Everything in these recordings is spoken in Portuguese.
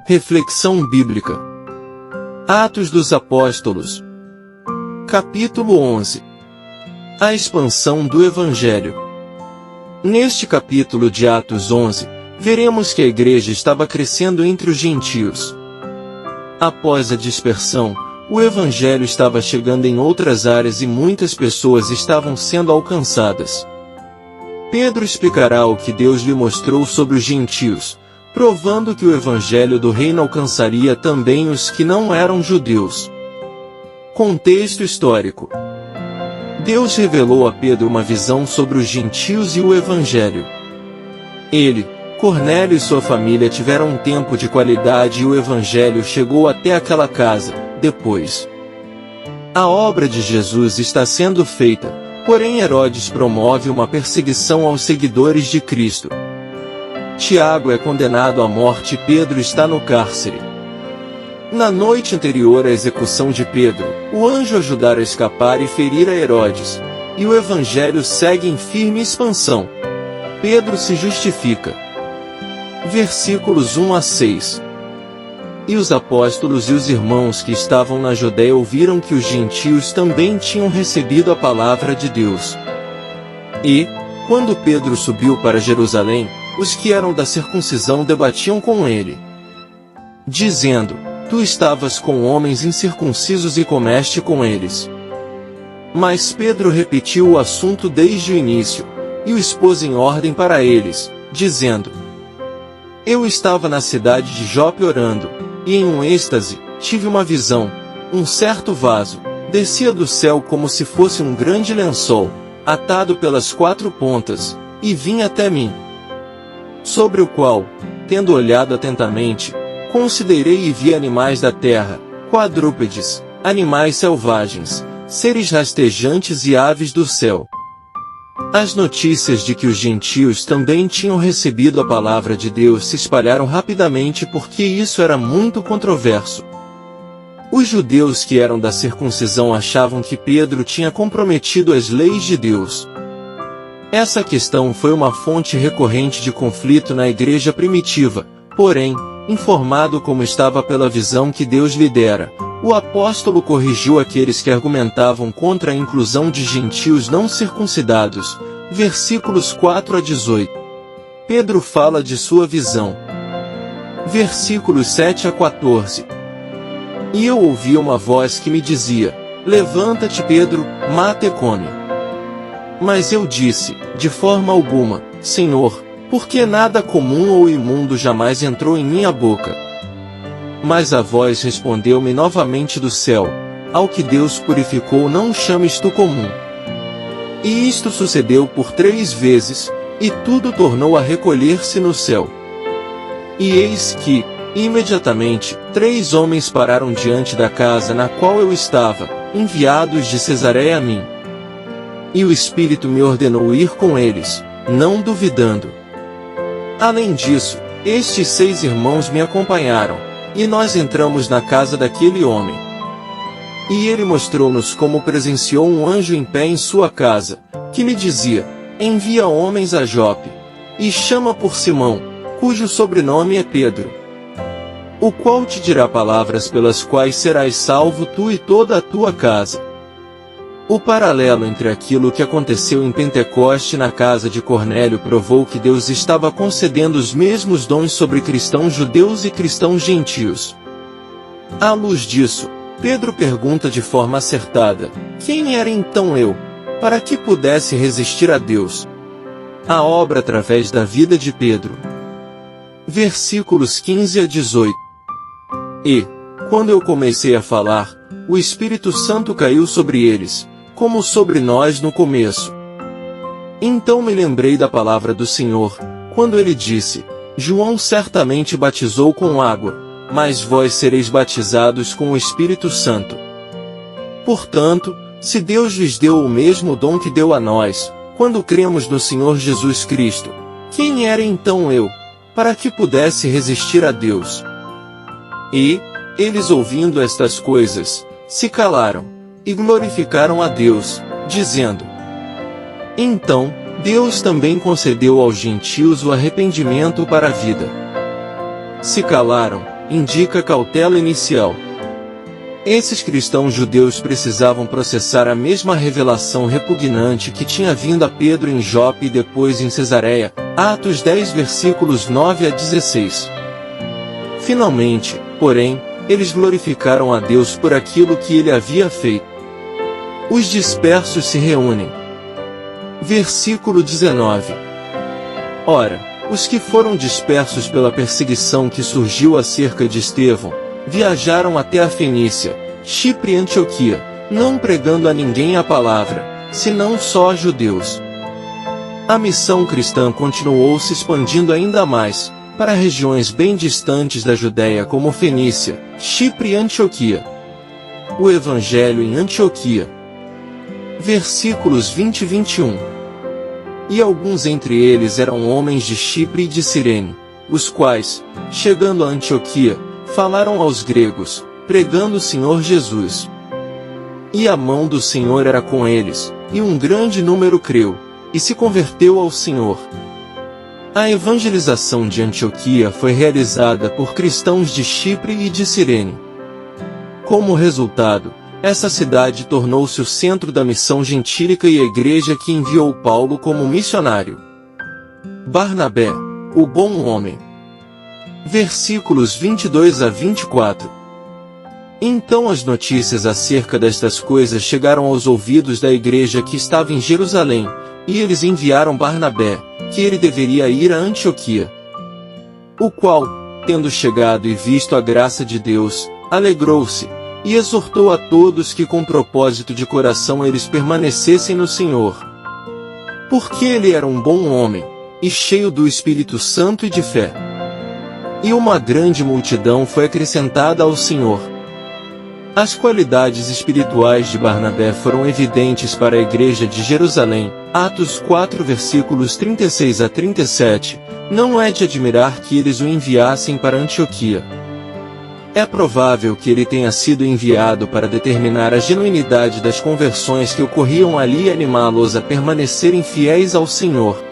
Reflexão bíblica. Atos dos Apóstolos. Capítulo 11. A expansão do Evangelho. Neste capítulo de Atos 11, veremos que a igreja estava crescendo entre os gentios. Após a dispersão, o Evangelho estava chegando em outras áreas e muitas pessoas estavam sendo alcançadas. Pedro explicará o que Deus lhe mostrou sobre os gentios, provando que o Evangelho do Reino alcançaria também os que não eram judeus. Contexto histórico. Deus revelou a Pedro uma visão sobre os gentios e o Evangelho. Ele, Cornélio e sua família tiveram um tempo de qualidade e o Evangelho chegou até aquela casa, depois. A obra de Jesus está sendo feita, porém Herodes promove uma perseguição aos seguidores de Cristo. Tiago é condenado à morte e Pedro está no cárcere. Na noite anterior à execução de Pedro, o anjo ajudara a escapar e ferir a Herodes, e o Evangelho segue em firme expansão. Pedro se justifica. Versículos 1 a 6. E os apóstolos e os irmãos que estavam na Judéia ouviram que os gentios também tinham recebido a palavra de Deus. E, quando Pedro subiu para Jerusalém, os que eram da circuncisão debatiam com ele, dizendo: Tu estavas com homens incircuncisos e comeste com eles. Mas Pedro repetiu o assunto desde o início, e o expôs em ordem para eles, dizendo: Eu estava na cidade de Jope orando, e em um êxtase, tive uma visão. Um certo vaso descia do céu como se fosse um grande lençol, atado pelas quatro pontas, e vinha até mim. Sobre o qual, tendo olhado atentamente, considerei e vi animais da terra, quadrúpedes, animais selvagens, seres rastejantes e aves do céu. As notícias de que os gentios também tinham recebido a palavra de Deus se espalharam rapidamente porque isso era muito controverso. Os judeus que eram da circuncisão achavam que Pedro tinha comprometido as leis de Deus. Essa questão foi uma fonte recorrente de conflito na igreja primitiva, porém, informado como estava pela visão que Deus lhe dera, o apóstolo corrigiu aqueles que argumentavam contra a inclusão de gentios não circuncidados. Versículos 4 a 18. Pedro fala de sua visão. Versículos 7 a 14. E eu ouvi uma voz que me dizia: Levanta-te, Pedro, mata e come. Mas eu disse: De forma alguma, Senhor, porque nada comum ou imundo jamais entrou em minha boca. Mas a voz respondeu-me novamente do céu: Ao que Deus purificou não chames tu comum. E isto sucedeu por 3 vezes, e tudo tornou a recolher-se no céu. E eis que, imediatamente, 3 homens pararam diante da casa na qual eu estava, enviados de Cesareia a mim. E o Espírito me ordenou ir com eles, não duvidando. Além disso, estes 6 irmãos me acompanharam, e nós entramos na casa daquele homem. E ele mostrou-nos como presenciou um anjo em pé em sua casa, que lhe dizia: Envia homens a Jope, e chama por Simão, cujo sobrenome é Pedro. O qual te dirá palavras pelas quais serás salvo tu e toda a tua casa. O paralelo entre aquilo que aconteceu em Pentecoste na casa de Cornélio provou que Deus estava concedendo os mesmos dons sobre cristãos judeus e cristãos gentios. À luz disso, Pedro pergunta de forma acertada: Quem era então eu, para que pudesse resistir a Deus? A obra através da vida de Pedro. Versículos 15 a 18. E, quando eu comecei a falar, o Espírito Santo caiu sobre eles, como sobre nós no começo. Então me lembrei da palavra do Senhor, quando ele disse: João certamente batizou com água, mas vós sereis batizados com o Espírito Santo. Portanto, se Deus lhes deu o mesmo dom que deu a nós, quando cremos no Senhor Jesus Cristo, quem era então eu, para que pudesse resistir a Deus? E, eles ouvindo estas coisas, se calaram, e glorificaram a Deus, dizendo: Então, Deus também concedeu aos gentios o arrependimento para a vida. Se calaram, indica cautela inicial. Esses cristãos judeus precisavam processar a mesma revelação repugnante que tinha vindo a Pedro em Jope e depois em Cesareia, Atos 10 versículos 9 a 16. Finalmente, porém, eles glorificaram a Deus por aquilo que ele havia feito. Os dispersos se reúnem. Versículo 19. Ora, os que foram dispersos pela perseguição que surgiu acerca de Estevão, viajaram até a Fenícia, Chipre e Antioquia, não pregando a ninguém a palavra, senão só a judeus. A missão cristã continuou se expandindo ainda mais, para regiões bem distantes da Judéia como Fenícia, Chipre e Antioquia. O Evangelho em Antioquia. Versículos 20 e 21. E alguns entre eles eram homens de Chipre e de Cirene, os quais, chegando a Antioquia, falaram aos gregos, pregando o Senhor Jesus. E a mão do Senhor era com eles, e um grande número creu, e se converteu ao Senhor. A evangelização de Antioquia foi realizada por cristãos de Chipre e de Cirene. Como resultado, essa cidade tornou-se o centro da missão gentílica e a igreja que enviou Paulo como missionário. Barnabé, o bom homem. Versículos 22 a 24. Então as notícias acerca destas coisas chegaram aos ouvidos da igreja que estava em Jerusalém, e eles enviaram Barnabé, que ele deveria ir a Antioquia. O qual, tendo chegado e visto a graça de Deus, alegrou-se, e exortou a todos que com propósito de coração eles permanecessem no Senhor. Porque ele era um bom homem, e cheio do Espírito Santo e de fé. E uma grande multidão foi acrescentada ao Senhor. As qualidades espirituais de Barnabé foram evidentes para a igreja de Jerusalém, Atos 4 versículos 36 a 37, não é de admirar que eles o enviassem para Antioquia. É provável que ele tenha sido enviado para determinar a genuinidade das conversões que ocorriam ali e animá-los a permanecerem fiéis ao Senhor.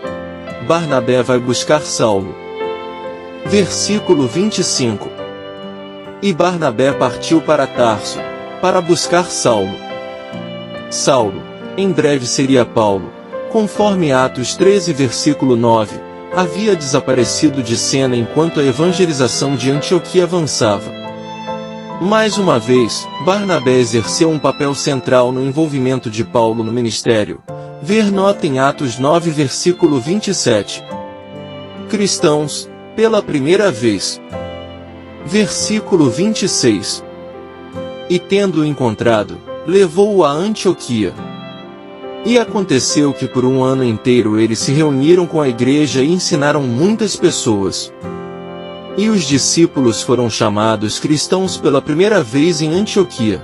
Barnabé vai buscar Saulo. Versículo 25. E Barnabé partiu para Tarso, para buscar Saulo. Saulo, em breve seria Paulo, conforme Atos 13 versículo 9, havia desaparecido de cena enquanto a evangelização de Antioquia avançava. Mais uma vez, Barnabé exerceu um papel central no envolvimento de Paulo no ministério. Ver nota em Atos 9 versículo 27. Cristãos, pela primeira vez. Versículo 26. E tendo-o encontrado, levou-o a Antioquia. E aconteceu que por um ano inteiro eles se reuniram com a igreja e ensinaram muitas pessoas. E os discípulos foram chamados cristãos pela primeira vez em Antioquia.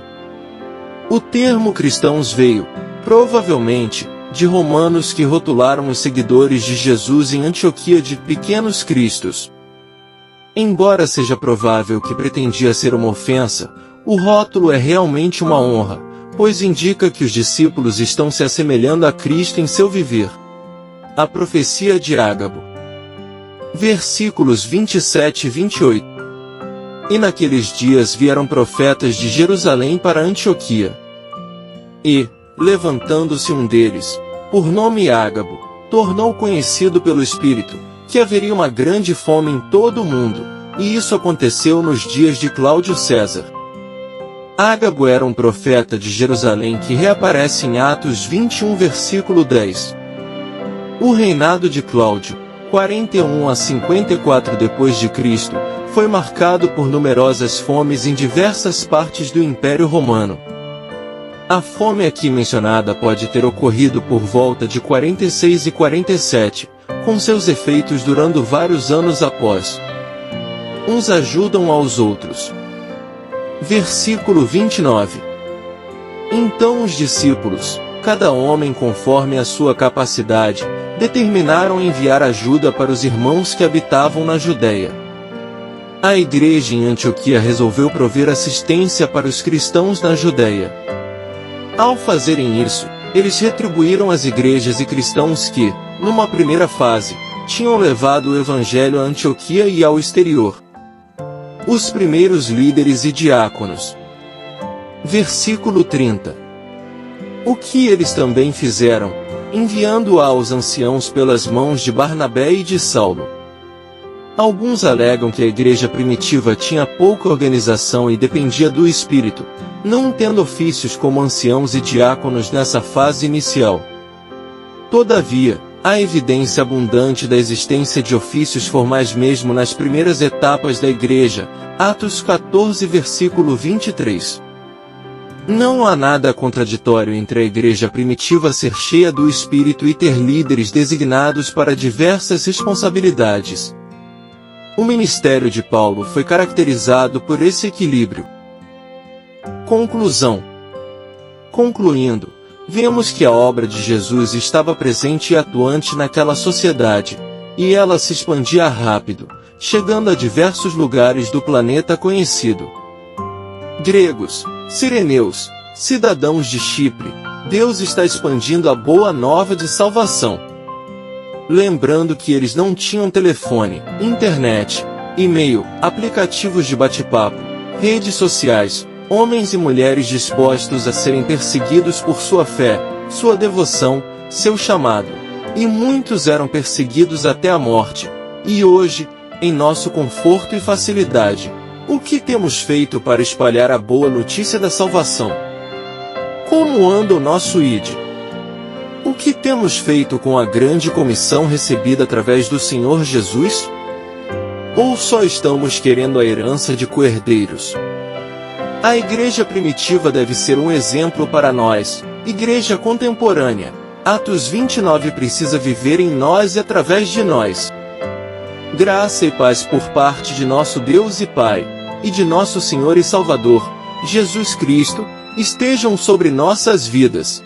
O termo cristãos veio, provavelmente, de romanos que rotularam os seguidores de Jesus em Antioquia de pequenos cristos. Embora seja provável que pretendia ser uma ofensa, o rótulo é realmente uma honra, pois indica que os discípulos estão se assemelhando a Cristo em seu viver. A profecia de Ágabo. Versículos 27 e 28. E naqueles dias vieram profetas de Jerusalém para Antioquia. E, levantando-se um deles, por nome Ágabo, tornou conhecido pelo Espírito, que haveria uma grande fome em todo o mundo, e isso aconteceu nos dias de Cláudio César. Ágabo era um profeta de Jerusalém que reaparece em Atos 21 versículo 10. O reinado de Cláudio, 41 a 54 d.C., foi marcado por numerosas fomes em diversas partes do Império Romano. A fome aqui mencionada pode ter ocorrido por volta de 46 e 47, com seus efeitos durando vários anos após. Uns ajudam aos outros. Versículo 29. Então os discípulos, cada homem conforme a sua capacidade, determinaram enviar ajuda para os irmãos que habitavam na Judéia. A igreja em Antioquia resolveu prover assistência para os cristãos na Judéia. Ao fazerem isso, eles retribuíram as igrejas e cristãos que, numa primeira fase, tinham levado o evangelho a Antioquia e ao exterior. Os primeiros líderes e diáconos. Versículo 30. O que eles também fizeram, enviando-a aos anciãos pelas mãos de Barnabé e de Saulo. Alguns alegam que a igreja primitiva tinha pouca organização e dependia do Espírito, não tendo ofícios como anciãos e diáconos nessa fase inicial. Todavia, há evidência abundante da existência de ofícios formais mesmo nas primeiras etapas da igreja, Atos 14 versículo 23. Não há nada contraditório entre a igreja primitiva ser cheia do Espírito e ter líderes designados para diversas responsabilidades. O ministério de Paulo foi caracterizado por esse equilíbrio. Conclusão. Concluindo, vemos que a obra de Jesus estava presente e atuante naquela sociedade, e ela se expandia rápido, chegando a diversos lugares do planeta conhecido. Gregos, sireneus, cidadãos de Chipre, Deus está expandindo a boa nova de salvação. Lembrando que eles não tinham telefone, internet, e-mail, aplicativos de bate-papo, redes sociais, homens e mulheres dispostos a serem perseguidos por sua fé, sua devoção, seu chamado. E muitos eram perseguidos até a morte. E hoje, em nosso conforto e facilidade, o que temos feito para espalhar a boa notícia da salvação? Como anda o nosso ID? O que temos feito com a grande comissão recebida através do Senhor Jesus? Ou só estamos querendo a herança de coerdeiros? A igreja primitiva deve ser um exemplo para nós, igreja contemporânea. Atos 29 precisa viver em nós e através de nós. Graça e paz por parte de nosso Deus e Pai, e de nosso Senhor e Salvador, Jesus Cristo, estejam sobre nossas vidas.